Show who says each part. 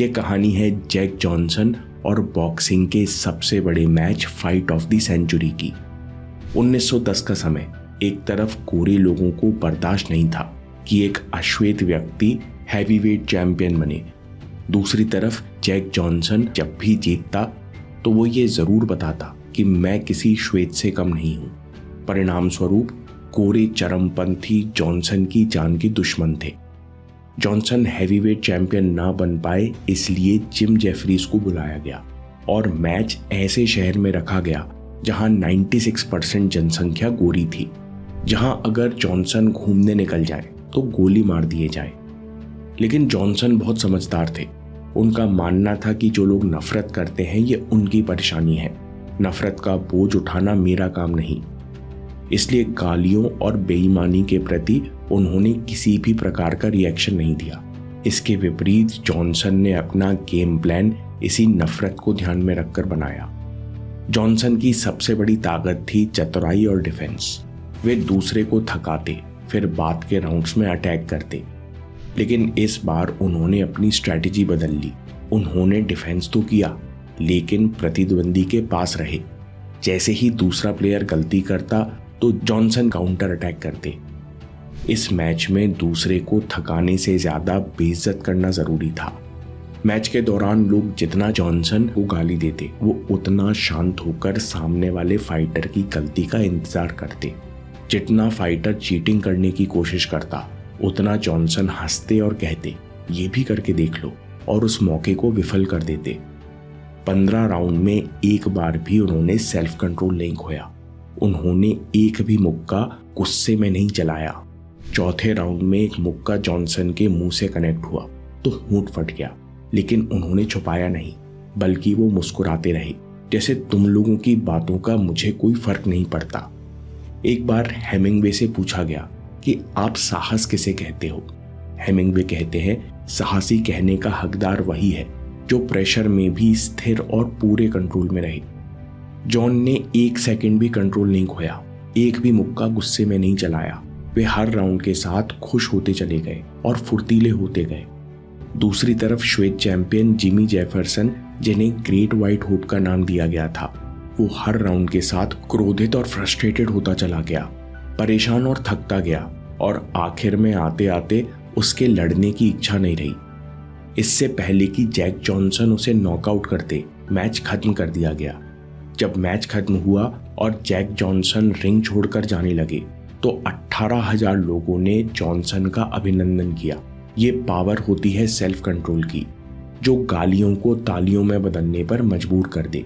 Speaker 1: ये कहानी है जैक जॉनसन और बॉक्सिंग के सबसे बड़े match fight of the century की। 1910 का समय। एक तरफ गोरे लोगों को बर्दाश्त नहीं था कि एक अश्वेत व्यक्ति हैवीवेट चैंपियन बने। दूसरी तरफ जैक जॉनसन जब भी जीतता तो वो ये जरूर बताता कि मैं किसी श्वेत से कम नहीं हूं। परिणाम स्वरूप गोरे चरमपंथी जॉनसन की जान के दुश्मन थे। जॉनसन हैवीवेट चैंपियन ना बन पाए, इसलिए जिम जेफरीज को बुलाया गया और मैच ऐसे शहर में रखा गया जहां 96% जनसंख्या गोरी थी, जहां अगर जॉनसन घूमने निकल जाए तो गोली मार दिए जाए। लेकिन जॉनसन बहुत समझदार थे। उनका मानना था कि जो लोग नफरत करते हैं ये उनकी परेशानी है, नफरत का बोझ उठाना मेरा काम नहीं। इसलिए गालियों और बेईमानी के प्रति उन्होंने किसी भी प्रकार का रिएक्शन नहीं दिया। इसके विपरीत जॉनसन ने अपना गेम प्लान इसी नफरत को ध्यान में रखकर बनाया। जॉनसन की सबसे बड़ी ताकत थी चतुराई और डिफेंस। वे दूसरे को थकाते, फिर बाद के राउंड्स में अटैक करते। लेकिन इस बार उन्होंने अपनी स्ट्रैटेजी बदल ली। उन्होंने डिफेंस तो किया, लेकिन प्रतिद्वंदी के पास रहे। जैसे ही दूसरा प्लेयर गलती करता तो जॉनसन काउंटर अटैक करते। इस मैच में दूसरे को थकाने से ज्यादा बेइज्जत करना जरूरी था। मैच के दौरान लोग जितना जॉनसन को गाली देते, वो उतना शांत होकर सामने वाले फाइटर की गलती का इंतजार करते। जितना फाइटर चीटिंग करने की कोशिश करता, उतना जॉनसन हंसते और कहते, ये भी करके देख लो, और उस मौके को विफल कर देते। 15 राउंड में एक बार भी उन्होंने सेल्फ कंट्रोल नहीं खोया। उन्होंने एक भी मुक्का गुस्से में नहीं चलाया। चौथे राउंड में एक मुक्का जॉनसन के मुंह से कनेक्ट हुआ तो होंठ फट गया, लेकिन उन्होंने छुपाया नहीं, बल्कि वो मुस्कुराते रहे, जैसे तुम लोगों की बातों का मुझे कोई फर्क नहीं पड़ता। एक बार हेमिंग्वे से पूछा गया कि आप साहस किसे कहते हो। हेमिंग्वे कहते हैं, साहसी कहने का हकदार वही है जो प्रेशर में भी स्थिर और पूरे कंट्रोल में रहे। जॉन ने 1 सेकंड भी कंट्रोल नहीं खोया, एक भी मुक्का गुस्से में नहीं चलाया। वे हर राउंड के साथ खुश होते चले गए और फुर्तीले होते गए। दूसरी तरफ श्वेत चैंपियन जिमी जेफरसन, जिन्हें ग्रेट व्हाइट होप का नाम दिया गया था, वो हर राउंड के साथ क्रोधित और फ्रस्ट्रेटेड होता चला गया, परेशान और थकता गया, और आखिर में आते आते उसके लड़ने की इच्छा नहीं रही। इससे पहले कि जैक जॉनसन उसे नॉकआउट करते, मैच खत्म कर दिया गया। जब मैच खत्म हुआ और जैक जॉनसन रिंग छोड़कर जाने लगे तो 18,000 लोगों ने जॉनसन का अभिनंदन किया। ये पावर होती है सेल्फ कंट्रोल की, जो गालियों को तालियों में बदलने पर मजबूर कर दे।